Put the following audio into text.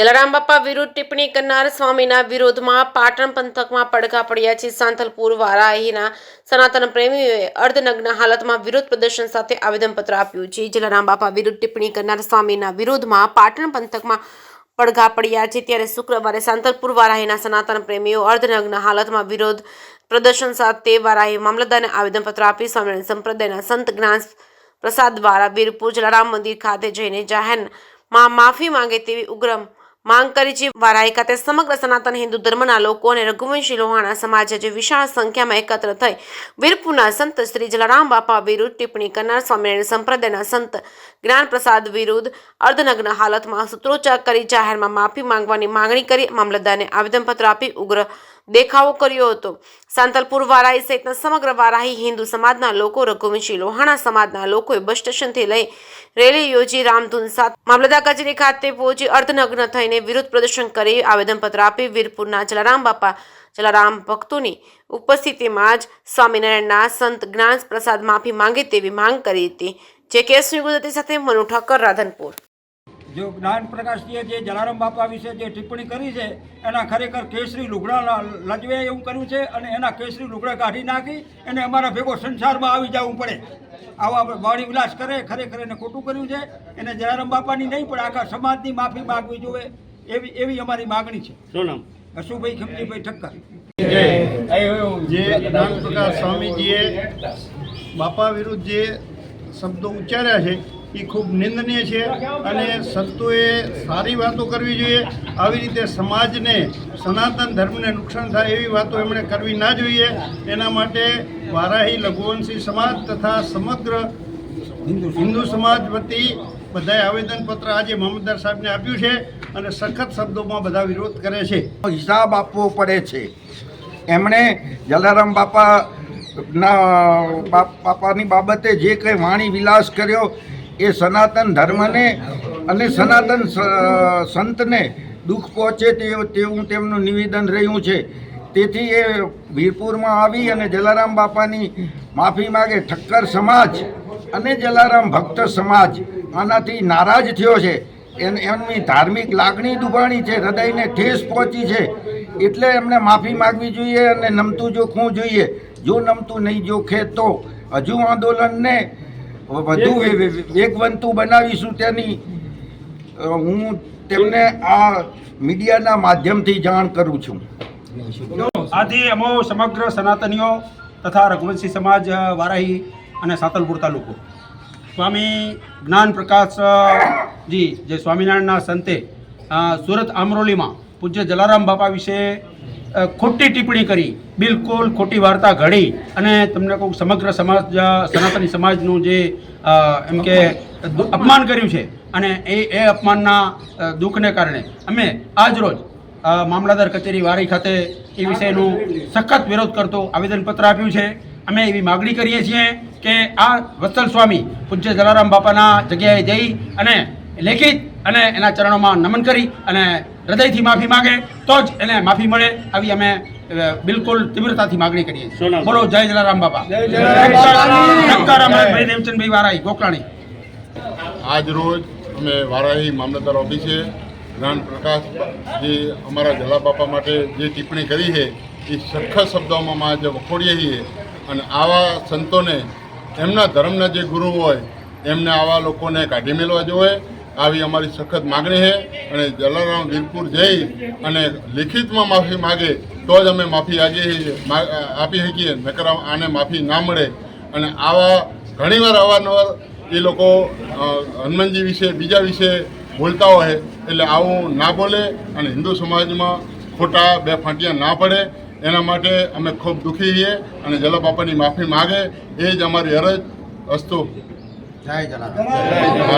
જલારામ બાપા વિરુદ્ધ ટિપ્પણી કરનાર સ્વામીના વિરોધમાં પાટણ પંથકમાં પડઘા પડ્યા છે। સાંતલપુર વારાહીના સનાતન પ્રેમીઓએ અર્ધનગ્ન હાલતમાં વિરોધ પ્રદર્શન સાથે આવેદનપત્ર આપ્યું છે। જલારામ બાપા વિરુદ્ધ ટિપ્પણી કરનાર સ્વામીના વિરોધમાં પાટણ પંથકમાં પડઘા પડ્યા છે, ત્યારે શુક્રવારે સાંતલપુર વારાહીના સનાતન પ્રેમીઓ અર્ધનગ્ન હાલતમાં વિરોધ પ્રદર્શન સાથે વારાહી મામલતદારને આવેદનપત્ર આપી સ્વામિનારાયણ સંપ્રદાયના સંત જ્ઞાન પ્રસાદ દ્વારા વીરપુર જલારામ મંદિર ખાતે જઈને જાહેરમાં માફી માંગે તેવી ઉગ્ર માંગ કરી છે। વારાહી ખાતે સમગ્ર સનાતન હિન્દુ ધર્મના લોકો અને રઘુવંશી લોહાણા સમાજ જે વિશાળ સંખ્યામાં એકત્ર થઈ વીરપુરના સંત શ્રી જલારામ બાપા વિરુદ્ધ ટિપ્પણી કરનાર સ્વામિનારાયણ સંપ્રદાયના સંત જ્ઞાન પ્રસાદ વિરુદ્ધ અર્ધનગ્ન હાલતમાં સૂત્રોચ્ચાર કરી જાહેરમાં માફી માંગવાની માંગણી કરી મામલતદારને આવેદનપત્ર આપી ઉગ્ર દેખાવો કર્યો હતો। સાંતલપુર વારાહી સહિતના સમગ્ર વારાહી હિન્દુ સમાજના લોકો, રઘુવંશી લોહાણા સમાજના લોકોએ બસ સ્ટેશનથી લઈ રેલી યોજી રામધૂન સાથે મામલતદાર કચેરી ખાતે પહોંચી અર્ધનગ્ન થઈને વિરોધ પ્રદર્શન કરી આવેદનપત્ર આપી વીરપુરના જલારામ બાપા જલારામ ભક્તોની ઉપસ્થિતિમાં જ સ્વામિનારાયણના સંત જ્ઞાન પ્રસાદ માફી માંગે તેવી માંગ કરી હતી। જે કેસની ગુજરાતી સાથે મનુ ઠક્કર, રાધનપુર। जो ज्ञान प्रकाशजीए जे जलाराम बापा विषे जे टिप्पणी करी है एना खरेखर केसरी लुगड़ा लजवे एवं कर्युं छे अने एना केसरी लुगड़ा काढी नाखी अने अमारा भेगो संसारमां आवी जवुं पड़े। आवा वाणी विलास करे खरेखर एने खोटुं कर्युं छे। एने जलाराम बापानी नहीं पण आखा समाजनी माफी मागवी जोईए एवी अमारी मागणी छे। शुं नाम? अशुभाई खमजीभाई ठक्कर। जे ज्ञान प्रकाश स्वामीजीए बापा विरुद्ध जे शब्दों उच्चार्या है એ ખૂબ નિંદનીય છે અને સંતોએ સારી વાતો કરવી જોઈએ। આવી રીતે સમાજને, સનાતન ધર્મને નુકસાન થાય એવી વાતો એમણે કરવી ના જોઈએ। એના માટે વારાહી લઘુવંશી સમાજ તથા સમગ્ર હિન્દુ સમાજ વતી બધાએ આવેદનપત્ર આજે મામલતદાર સાહેબને આપ્યું છે અને સખત શબ્દોમાં બધા વિરોધ કરે છે। હિસાબ આપવો પડે છે। એમણે જલારામ બાપાની બાબતે જે કંઈ વાણી વિલાસ કર્યો એ સનાતન ધર્મને અને સનાતન સંતને દુઃખ પહોંચે તેવું તેમનું નિવેદન રહ્યું છે। તેથી એ વીરપુરમાં આવી અને જલારામ બાપાની માફી માગે। ઠક્કર સમાજ અને જલારામ ભક્ત સમાજ આનાથી નારાજ થયો છે। એમની ધાર્મિક લાગણી દુભાણી છે, હૃદયને ઠેસ પહોંચી છે, એટલે એમને માફી માગવી જોઈએ અને નમતું જોખવું જોઈએ। જો નમતું નહીં જોખે તો હજુ આંદોલનને વધુ વેગવંતું બનાવીશું તેની હું તેમને આ મીડિયાના માધ્યમથી જાણ કરું છું। આથી અમો સમગ્ર સનાતનીઓ તથા રઘુવંશી સમાજ વારાહી અને સાંતલપુર તાલુકો સ્વામી જ્ઞાન પ્રકાશજી જે સ્વામિનારાયણના સંતે સુરત આમરોલીમાં પૂજ્ય જલારામ બાપા વિશે ખોટી ટિપ્પણી કરી, બિલકુલ ખોટી વાર્તા ઘડી અને તમને કહું સમગ્ર સમાજ સનાતની સમાજનું જે એમ કે અપમાન કર્યું છે અને એ અપમાનના દુઃખને કારણે અમે આજરોજ મામલતદાર કચેરી વારાહી ખાતે એ વિષયનું સખત વિરોધ કરતો આવેદનપત્ર આપ્યું છે। અમે એવી માગણી કરીએ છીએ કે આ વત્સલ સ્વામી પૂજ્ય જલારામ બાપાના જગ્યાએ જઈ અને લેખિત અને એના ચરણોમાં નમન કરી અને હૃદયથી માફી માગે તો જ એને માફી મળે, આવી અમે બિલકુલ તીવ્રતાથી માગણી કરીએ છીએ। બોલો જય જલારામ બાપા। ભાઈ દેવચંદભાઈ વારાહી ગોકલાણી। આજ રોજ અમે વારાહી મામલતદાર ઓફિસે જ્ઞાન પ્રકાશ જે અમારા જલા બાપા માટે જે ટિપ્પણી કરી છે એ સખત શબ્દોમાં આજે વખોડીએ છીએ અને આવા સંતોને, એમના ધર્મના જે ગુરુ હોય એમને આવા લોકોને કાઢી મેળવા જોઈએ, આવી અમારી સખત માગણી છે। અને જલારામ વીરપુર જઈ અને લિખિતમાં માફી માગે તો જ અમે માફી આપી શકીએ, નકર આને માફી ના મળે। અને આવા ઘણીવાર અવારનવાર એ લોકો હનુમાનજી વિશે, બીજા વિશે બોલતા હોય, એટલે આવું ના બોલે અને હિન્દુ સમાજમાં ખોટા બે ફાંટિયા ના પડે એના માટે અમે ખૂબ દુઃખી છીએ અને જલા બાપાની માફી માગે એ જ અમારી અરજ। અસ્તુ। જય જલારામ।